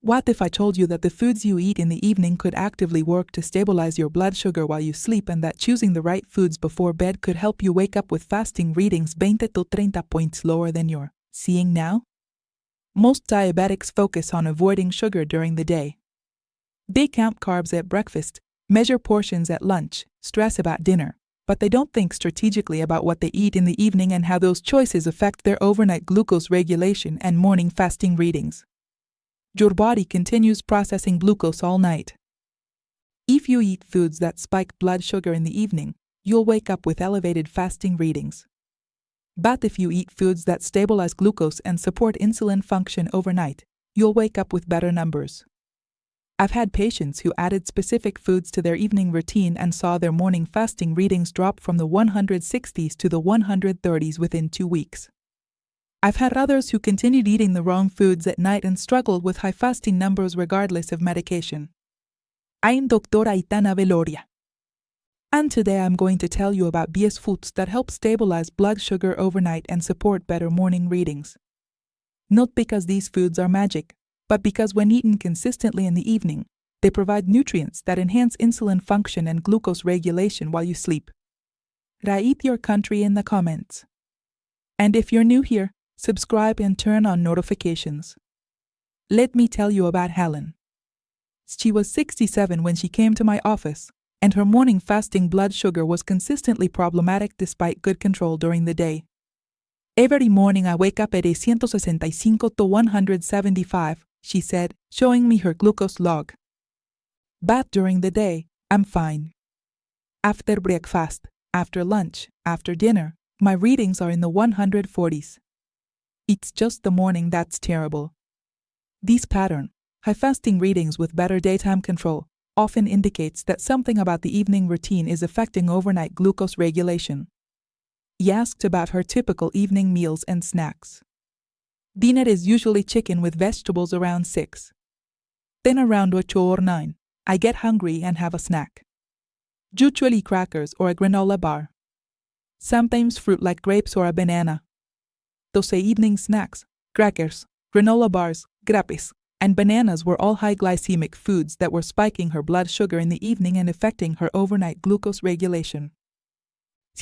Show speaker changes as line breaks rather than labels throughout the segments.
What if I told you that the foods you eat in the evening could actively work to stabilize your blood sugar while you sleep, and that choosing the right foods before bed could help you wake up with fasting readings 20 to 30 points lower than you're seeing now? Most diabetics focus on avoiding sugar during the day. They count carbs at breakfast, measure portions at lunch, stress about dinner, but they don't think strategically about what they eat in the evening and how those choices affect their overnight glucose regulation and morning fasting readings. Your body continues processing glucose all night. If you eat foods that spike blood sugar in the evening, you'll wake up with elevated fasting readings. But if you eat foods that stabilize glucose and support insulin function overnight, you'll wake up with better numbers. I've had patients who added specific foods to their evening routine and saw their morning fasting readings drop from the 160s to the 130s within 2 weeks. I've had others who continued eating the wrong foods at night and struggled with high fasting numbers regardless of medication. I'm Dr. Aitana Veloria. And today I'm going to tell you about 10 foods that help stabilize blood sugar overnight and support better morning readings. Not because these foods are magic, but because when eaten consistently in the evening, they provide nutrients that enhance insulin function and glucose regulation while you sleep. Write your country in the comments. And if you're new here, subscribe and turn on notifications. Let me tell you about Helen. She was 67 when she came to my office, and her morning fasting blood sugar was consistently problematic despite good control during the day. Every morning I wake up at 165 to 175, she said, showing me her glucose log. But during the day, I'm fine. After breakfast, after lunch, after dinner, my readings are in the 140s. It's just the morning that's terrible. This pattern, high fasting readings with better daytime control, often indicates that something about the evening routine is affecting overnight glucose regulation. He asked about her typical evening meals and snacks. Dinner is usually chicken with vegetables around 6. Then around 8 or 9, I get hungry and have a snack. Usually crackers or a granola bar. Sometimes fruit like grapes or a banana. Those evening snacks, crackers, granola bars, grapes, and bananas were all high glycemic foods that were spiking her blood sugar in the evening and affecting her overnight glucose regulation.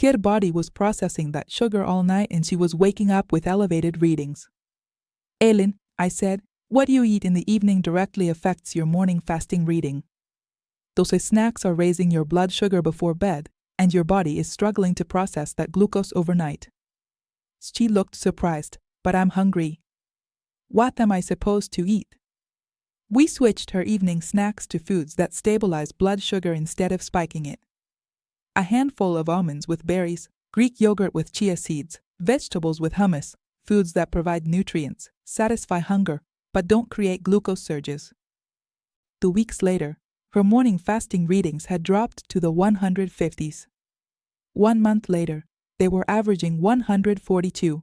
Her body was processing that sugar all night and she was waking up with elevated readings. Ellen, I said, what you eat in the evening directly affects your morning fasting reading. Those snacks are raising your blood sugar before bed, and your body is struggling to process that glucose overnight. She looked surprised, but I'm hungry. What am I supposed to eat? We switched her evening snacks to foods that stabilize blood sugar instead of spiking it. A handful of almonds with berries, Greek yogurt with chia seeds, vegetables with hummus, foods that provide nutrients, satisfy hunger, but don't create glucose surges. 2 weeks later, her morning fasting readings had dropped to the 150s. 1 month later, they were averaging 142.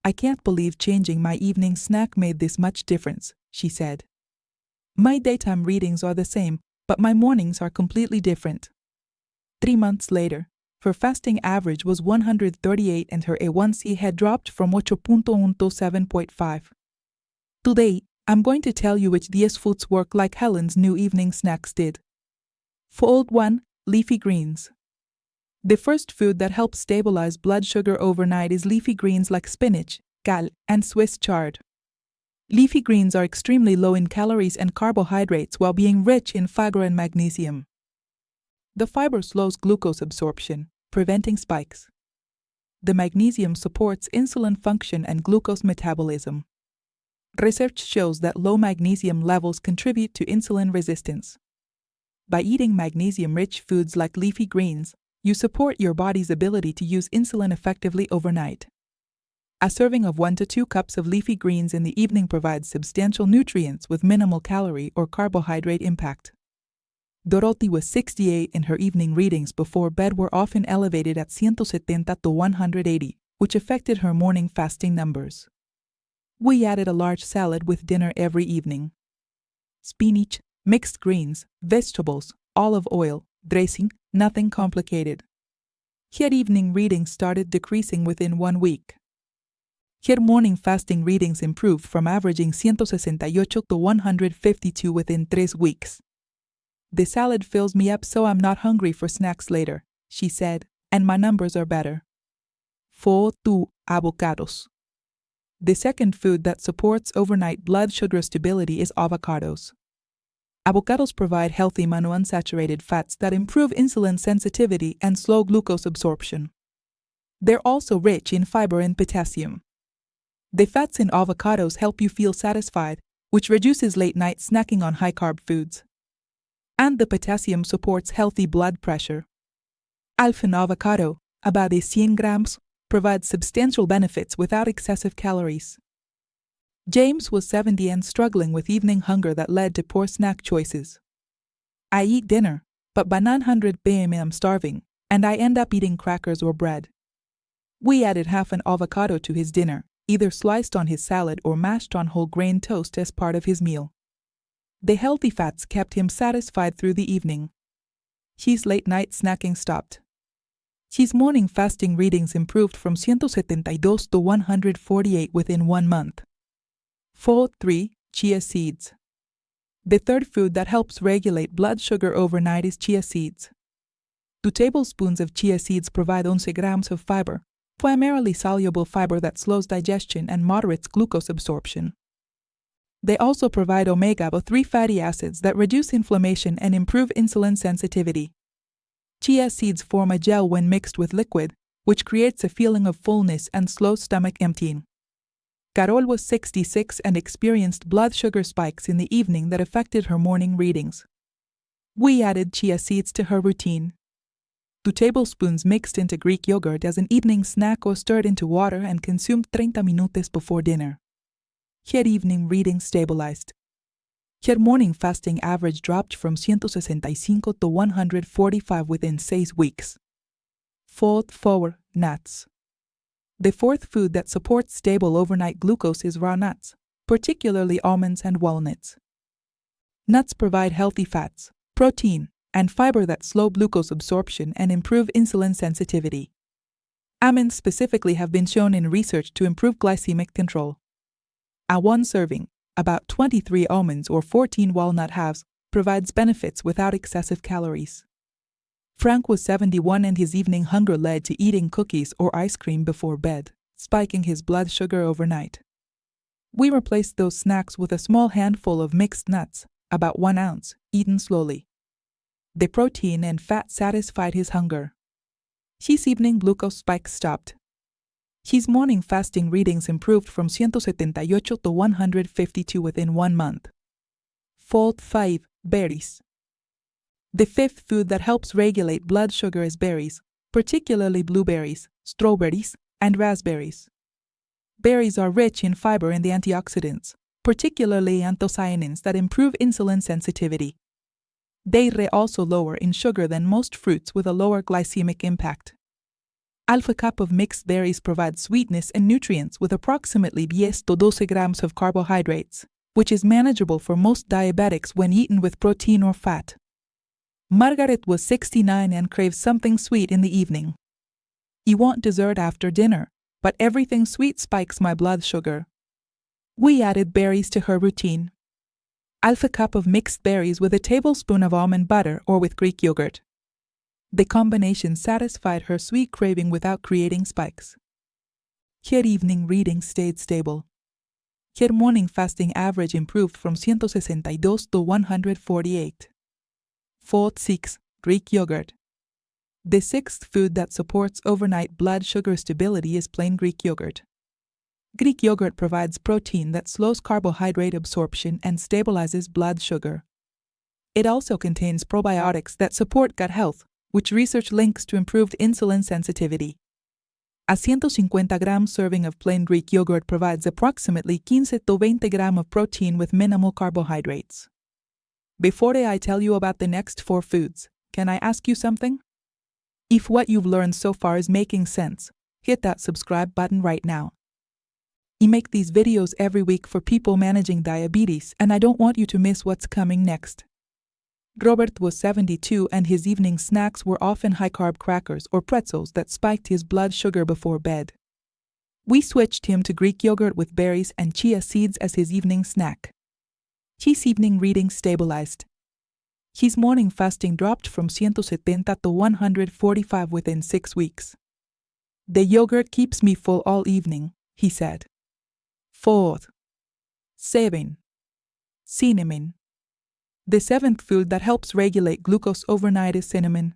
I can't believe changing my evening snack made this much difference, she said. My daytime readings are the same, but my mornings are completely different. 3 months later, her fasting average was 138 and her A1C had dropped from 8.1 to 7.5. Today, I'm going to tell you which these foods work like Helen's new evening snacks did. Fold 1, leafy greens. The first food that helps stabilize blood sugar overnight is leafy greens like spinach, kale, and Swiss chard. Leafy greens are extremely low in calories and carbohydrates while being rich in fiber and magnesium. The fiber slows glucose absorption, preventing spikes. The magnesium supports insulin function and glucose metabolism. Research shows that low magnesium levels contribute to insulin resistance. By eating magnesium-rich foods like leafy greens, you support your body's ability to use insulin effectively overnight. A serving of 1 to 2 cups of leafy greens in the evening provides substantial nutrients with minimal calorie or carbohydrate impact. Dorothy was 68 and her evening readings before bed were often elevated at 170 to 180, which affected her morning fasting numbers. We added a large salad with dinner every evening. Spinach, mixed greens, vegetables, olive oil, dressing, nothing complicated. Her evening readings started decreasing within 1 week. Her morning fasting readings improved from averaging 168 to 152 within 3 weeks. The salad fills me up so I'm not hungry for snacks later, she said, and my numbers are better. 4. Avocados. The second food that supports overnight blood sugar stability is avocados. Avocados provide healthy monounsaturated fats that improve insulin sensitivity and slow glucose absorption. They're also rich in fiber and potassium. The fats in avocados help you feel satisfied, which reduces late-night snacking on high-carb foods. And the potassium supports healthy blood pressure. Half an avocado, about 100 grams, provides substantial benefits without excessive calories. James was 70 and struggling with evening hunger that led to poor snack choices. I eat dinner, but by 900 p.m. I'm starving, and I end up eating crackers or bread. We added half an avocado to his dinner, either sliced on his salad or mashed on whole grain toast as part of his meal. The healthy fats kept him satisfied through the evening. His late-night snacking stopped. His morning fasting readings improved from 172 to 148 within 1 month. 4. Chia seeds. The third food that helps regulate blood sugar overnight is chia seeds. 2 tablespoons of chia seeds provide 11 grams of fiber, primarily soluble fiber that slows digestion and moderates glucose absorption. They also provide omega-3 fatty acids that reduce inflammation and improve insulin sensitivity. Chia seeds form a gel when mixed with liquid, which creates a feeling of fullness and slows stomach emptying. Carol was 66 and experienced blood sugar spikes in the evening that affected her morning readings. We added chia seeds to her routine. 2 tablespoons mixed into Greek yogurt as an evening snack or stirred into water and consumed 30 minutos before dinner. Her evening readings stabilized. Her morning fasting average dropped from 165 to 145 within 6 weeks. 4. Nuts. The fourth food that supports stable overnight glucose is raw nuts, particularly almonds and walnuts. Nuts provide healthy fats, protein, and fiber that slow glucose absorption and improve insulin sensitivity. Almonds specifically have been shown in research to improve glycemic control. A 1 serving, about 23 almonds or 14 walnut halves, provides benefits without excessive calories. Frank was 71 and his evening hunger led to eating cookies or ice cream before bed, spiking his blood sugar overnight. We replaced those snacks with a small handful of mixed nuts, about 1 ounce, eaten slowly. The protein and fat satisfied his hunger. His evening glucose spikes stopped. His morning fasting readings improved from 178 to 152 within 1 month. 4. Berries. The fifth food that helps regulate blood sugar is berries, particularly blueberries, strawberries, and raspberries. Berries are rich in fiber and the antioxidants, particularly anthocyanins that improve insulin sensitivity. They are also lower in sugar than most fruits with a lower glycemic impact. Half a cup of mixed berries provides sweetness and nutrients with approximately 10 to 12 grams of carbohydrates, which is manageable for most diabetics when eaten with protein or fat. Margaret was 69 and craves something sweet in the evening. You want dessert after dinner, but everything sweet spikes my blood sugar. We added berries to her routine. Half a cup of mixed berries with a tablespoon of almond butter or with Greek yogurt. The combination satisfied her sweet craving without creating spikes. Her evening reading stayed stable. Her morning fasting average improved from 162 to 148. 4. Greek yogurt. The sixth food that supports overnight blood sugar stability is plain Greek yogurt. Greek yogurt provides protein that slows carbohydrate absorption and stabilizes blood sugar. It also contains probiotics that support gut health, which research links to improved insulin sensitivity. A 150-gram serving of plain Greek yogurt provides approximately 15 to 20 grams of protein with minimal carbohydrates. Before I tell you about the next 4 foods, can I ask you something? If what you've learned so far is making sense, hit that subscribe button right now. I make these videos every week for people managing diabetes, and I don't want you to miss what's coming next. Robert was 72 and his evening snacks were often high-carb crackers or pretzels that spiked his blood sugar before bed. We switched him to Greek yogurt with berries and chia seeds as his evening snack. His evening reading stabilized. His morning fasting dropped from 170 to 145 within 6 weeks. The yogurt keeps me full all evening, he said. 4. 7. Cinnamon. The 7th food that helps regulate glucose overnight is cinnamon,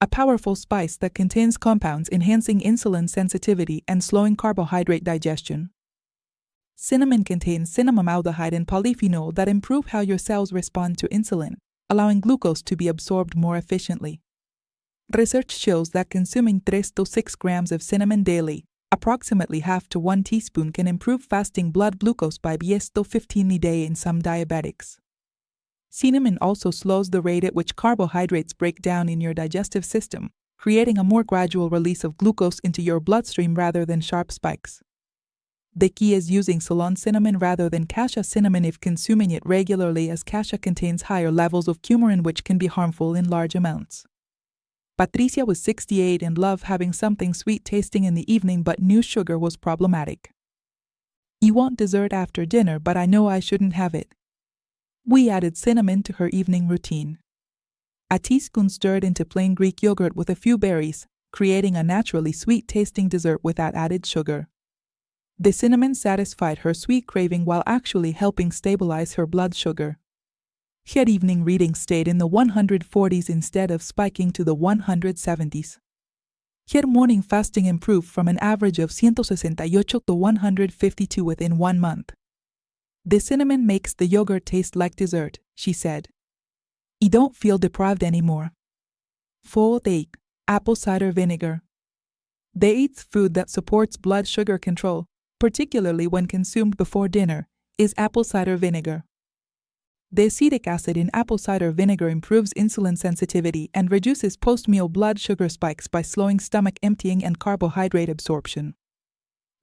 a powerful spice that contains compounds enhancing insulin sensitivity and slowing carbohydrate digestion. Cinnamon contains cinnamaldehyde and polyphenol that improve how your cells respond to insulin, allowing glucose to be absorbed more efficiently. Research shows that consuming 3 to 6 grams of cinnamon daily, approximately half to 1 teaspoon, can improve fasting blood glucose by 10 to 15 a day in some diabetics. Cinnamon also slows the rate at which carbohydrates break down in your digestive system, creating a more gradual release of glucose into your bloodstream rather than sharp spikes. The key is using Ceylon cinnamon rather than cassia cinnamon if consuming it regularly, as cassia contains higher levels of coumarin which can be harmful in large amounts. Patricia was 68 and loved having something sweet tasting in the evening, but knew sugar was problematic. "I want dessert after dinner, but I know I shouldn't have it." We added cinnamon to her evening routine. A teaspoon stirred into plain Greek yogurt with a few berries, creating a naturally sweet-tasting dessert without added sugar. The cinnamon satisfied her sweet craving while actually helping stabilize her blood sugar. Her evening reading stayed in the 140s instead of spiking to the 170s. Her morning fasting improved from an average of 168 to 152 within 1 month. "The cinnamon makes the yogurt taste like dessert," she said. "I don't feel deprived anymore." 4. Apple cider vinegar. The 8th food that supports blood sugar control, particularly when consumed before dinner, is apple cider vinegar. The acetic acid in apple cider vinegar improves insulin sensitivity and reduces post-meal blood sugar spikes by slowing stomach emptying and carbohydrate absorption.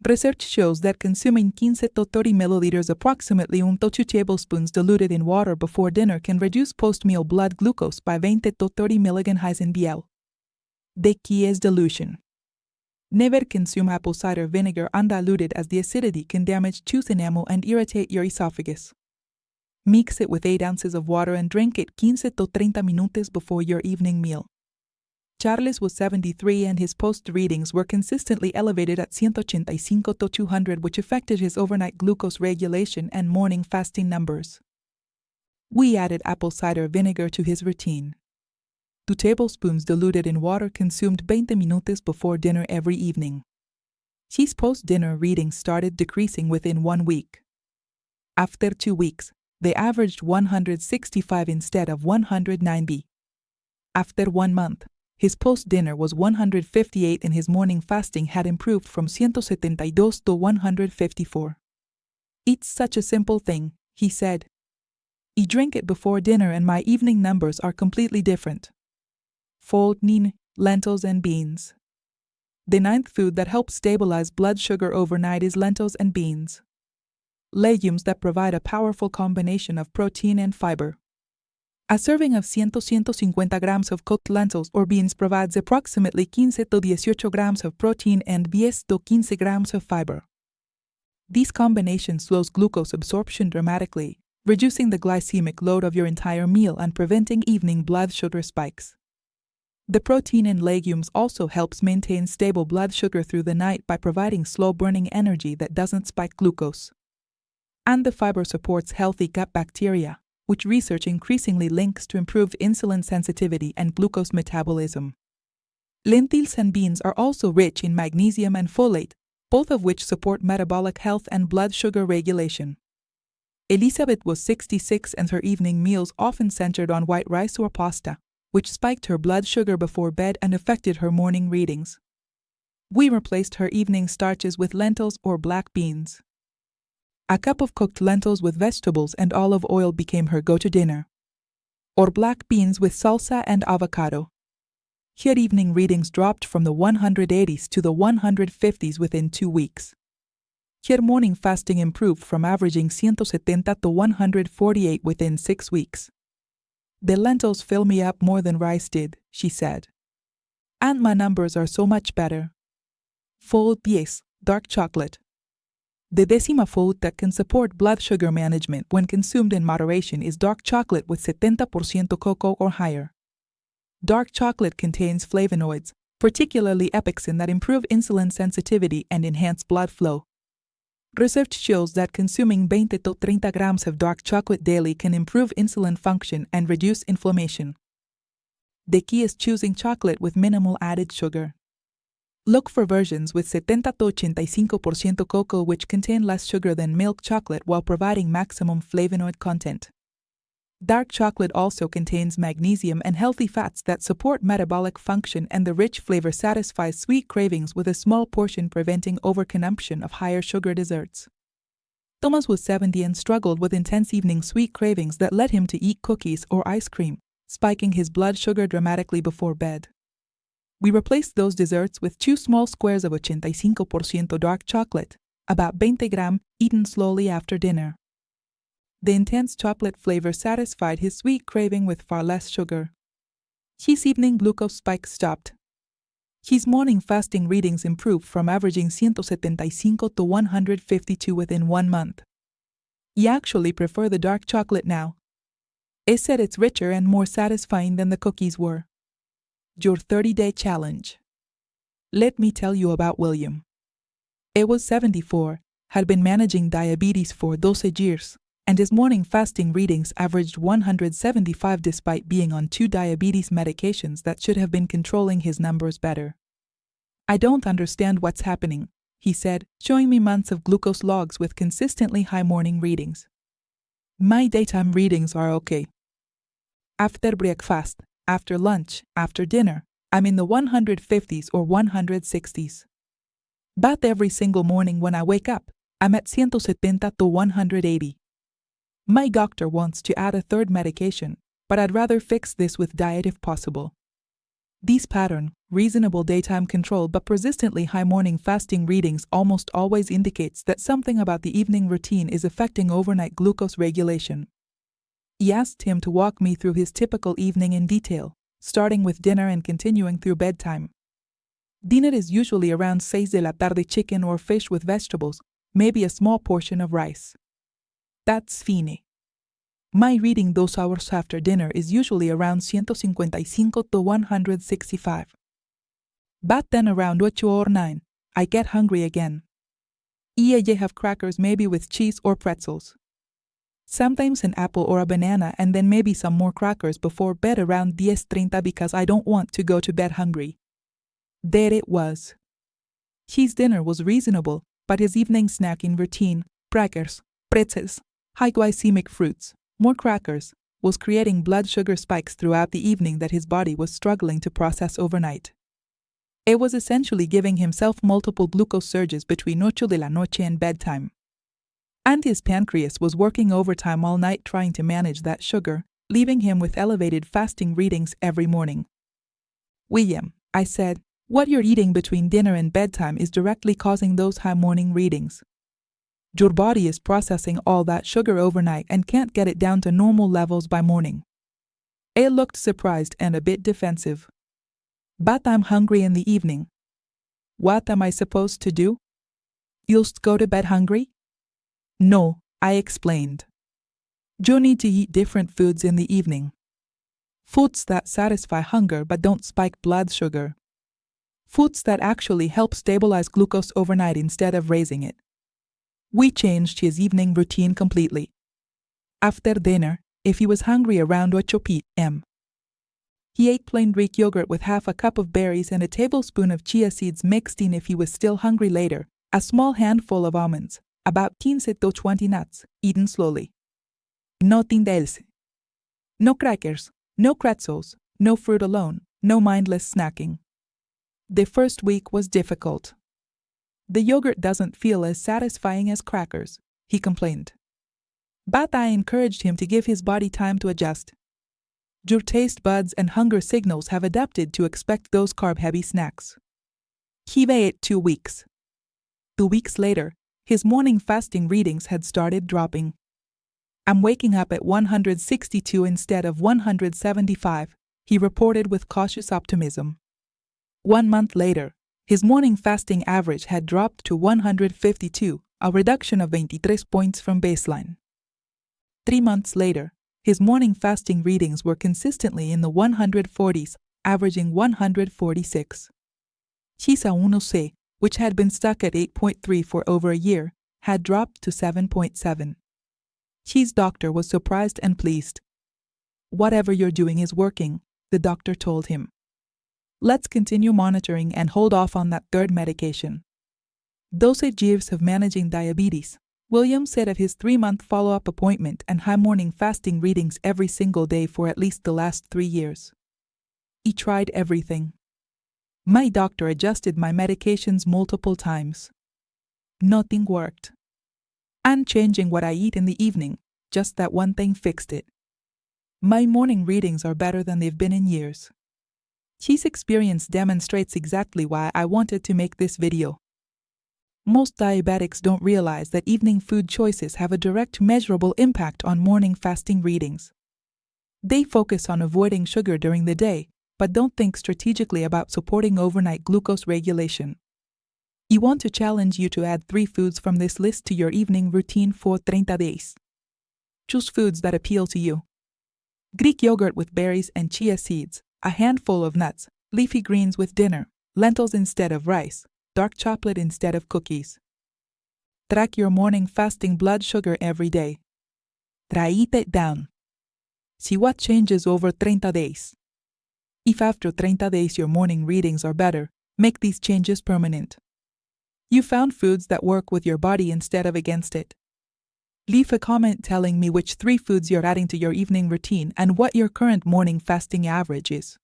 Research shows that consuming 15 to 30 milliliters, approximately 1 to 2 tablespoons diluted in water before dinner, can reduce post-meal blood glucose by 20 to 30 milligrams in BL. The key is dilution. Never consume apple cider vinegar undiluted, as the acidity can damage tooth enamel and irritate your esophagus. Mix it with 8 ounces of water and drink it 15 to 30 minutos before your evening meal. Charles was 73 and his post readings were consistently elevated at 185 to 200, which affected his overnight glucose regulation and morning fasting numbers. We added apple cider vinegar to his routine. 2 tablespoons diluted in water, consumed 20 minutos before dinner every evening. His post-dinner readings started decreasing within 1 week. After 2 weeks, they averaged 165 instead of 190. After 1 month, his post-dinner was 158 and his morning fasting had improved from 172 to 154. "It's such a simple thing," he said. "I drink it before dinner and my evening numbers are completely different." 4. Lentils and beans. The 9th food that helps stabilize blood sugar overnight is lentils and beans. Legumes that provide a powerful combination of protein and fiber. A serving of 150 grams of cooked lentils or beans provides approximately 15 to 18 grams of protein and 10 to 15 grams of fiber. This combination slows glucose absorption dramatically, reducing the glycemic load of your entire meal and preventing evening blood sugar spikes. The protein in legumes also helps maintain stable blood sugar through the night by providing slow-burning energy that doesn't spike glucose. And the fiber supports healthy gut bacteria, which research increasingly links to improved insulin sensitivity and glucose metabolism. Lentils and beans are also rich in magnesium and folate, both of which support metabolic health and blood sugar regulation. Elizabeth was 66 and her evening meals often centered on white rice or pasta, which spiked her blood sugar before bed and affected her morning readings. We replaced her evening starches with lentils or black beans. A cup of cooked lentils with vegetables and olive oil became her go-to dinner. Or black beans with salsa and avocado. Her evening readings dropped from the 180s to the 150s within 2 weeks. Her morning fasting improved from averaging 170 to 148 within 6 weeks. "The lentils fill me up more than rice did," she said. "And my numbers are so much better." 4. Dark chocolate. The décima food that can support blood sugar management when consumed in moderation is dark chocolate with 70% cocoa or higher. Dark chocolate contains flavonoids, particularly epixin, that improve insulin sensitivity and enhance blood flow. Research shows that consuming 20 to 30 grams of dark chocolate daily can improve insulin function and reduce inflammation. The key is choosing chocolate with minimal added sugar. Look for versions with 70 to 85% cocoa which contain less sugar than milk chocolate while providing maximum flavonoid content. Dark chocolate also contains magnesium and healthy fats that support metabolic function, and the rich flavor satisfies sweet cravings with a small portion, preventing overconsumption of higher sugar desserts. Thomas was 70 and struggled with intense evening sweet cravings that led him to eat cookies or ice cream, spiking his blood sugar dramatically before bed. We replaced those desserts with 2 small squares of 85% dark chocolate, about 20 grams, eaten slowly after dinner. The intense chocolate flavor satisfied his sweet craving with far less sugar. His evening glucose spike stopped. His morning fasting readings improved from averaging 175 to 152 within 1 month. He actually prefers the dark chocolate now. He said it's richer and more satisfying than the cookies were. Your 30-day challenge. Let me tell you about William. He was 74, had been managing diabetes for 12 years, and his morning fasting readings averaged 175 despite being on 2 diabetes medications that should have been controlling his numbers better. I don't understand what's happening, he said, showing me months of glucose logs with consistently high morning readings. My daytime readings are okay. After breakfast, after lunch, after dinner, I'm in the 150s or 160s. But every single morning when I wake up, I'm at 170 to 180. My doctor wants to add a 3rd medication, but I'd rather fix this with diet if possible. This pattern, reasonable daytime control but persistently high morning fasting readings, almost always indicates that something about the evening routine is affecting overnight glucose regulation. He asked him to walk me through his typical evening in detail, starting with dinner and continuing through bedtime. Dinner is usually around 6 de la tarde, chicken or fish with vegetables, maybe a small portion of rice. That's fine. My reading 2 hours after dinner is usually around 155 to 165. But then around 8 or 9, I get hungry again. I have crackers maybe with cheese or pretzels. Sometimes an apple or a banana and then maybe some more crackers before bed around 10:30 because I don't want to go to bed hungry. There it was. His dinner was reasonable, but his evening snacking routine, crackers, pretzels, high glycemic fruits, more crackers, was creating blood sugar spikes throughout the evening that his body was struggling to process overnight. It was essentially giving himself multiple glucose surges between 8 de la noche and bedtime. And his pancreas was working overtime all night trying to manage that sugar, leaving him with elevated fasting readings every morning. William, I said, what you're eating between dinner and bedtime is directly causing those high morning readings. Your body is processing all that sugar overnight and can't get it down to normal levels by morning. He looked surprised and a bit defensive. But I'm hungry in the evening. What am I supposed to do? Just go to bed hungry? No, I explained. You need to eat different foods in the evening. Foods that satisfy hunger but don't spike blood sugar. Foods that actually help stabilize glucose overnight instead of raising it. We changed his evening routine completely. After dinner, if he was hungry around 8 p.m., he ate plain Greek yogurt with half a cup of berries and a tablespoon of chia seeds mixed in. If he was still hungry later, a small handful of almonds, about 15 to 20 nuts, eaten slowly. Nothing else. No crackers, no pretzels, no fruit alone, no mindless snacking. The first week was difficult. The yogurt doesn't feel as satisfying as crackers, he complained. But I encouraged him to give his body time to adjust. Your taste buds and hunger signals have adapted to expect those carb-heavy snacks. He ate 2 weeks. 2 weeks later, his morning fasting readings had started dropping. I'm waking up at 162 instead of 175, he reported with cautious optimism. 1 month later, His morning fasting average had dropped to 152, a reduction of 23 points from baseline. 3 months later, his morning fasting readings were consistently in the 140s, averaging 146. Glucosa, which had been stuck at 8.3 for over a year, had dropped to 7.7. His doctor was surprised and pleased. "Whatever you're doing is working," the doctor told him. "Let's continue monitoring and hold off on that third medication." Dosage years of managing diabetes, Williams said of his 3-month follow-up appointment and high morning fasting readings every single day for at least the last 3 years. "He tried everything. My doctor adjusted my medications multiple times. Nothing worked. I'm changing what I eat in the evening, just that one thing fixed it. My morning readings are better than they've been in years." His experience demonstrates exactly why I wanted to make this video. Most diabetics don't realize that evening food choices have a direct measurable impact on morning fasting readings. They focus on avoiding sugar during the day, but don't think strategically about supporting overnight glucose regulation. I want to challenge you to add 3 foods from this list to your evening routine for 30 days. Choose foods that appeal to you. Greek yogurt with berries and chia seeds, a handful of nuts, leafy greens with dinner, lentils instead of rice, dark chocolate instead of cookies. Track your morning fasting blood sugar every day. Write it down. See what changes over 30 days. If after 30 days your morning readings are better, make these changes permanent. You found foods that work with your body instead of against it. Leave a comment telling me which 3 foods you're adding to your evening routine and what your current morning fasting average is.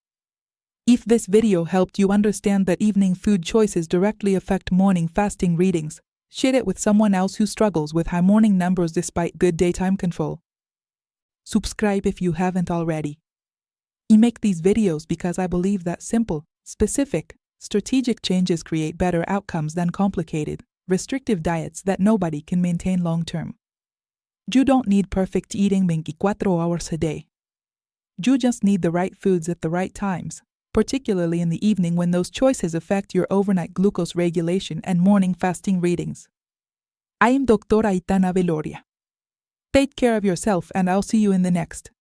If this video helped you understand that evening food choices directly affect morning fasting readings, share it with someone else who struggles with high morning numbers despite good daytime control. Subscribe if you haven't already. I make these videos because I believe that simple, specific, strategic changes create better outcomes than complicated, restrictive diets that nobody can maintain long-term. You don't need perfect eating 24 hours a day. You just need the right foods at the right times, particularly in the evening when those choices affect your overnight glucose regulation and morning fasting readings. I am Dr. Aitana Veloria. Take care of yourself and I'll see you in the next.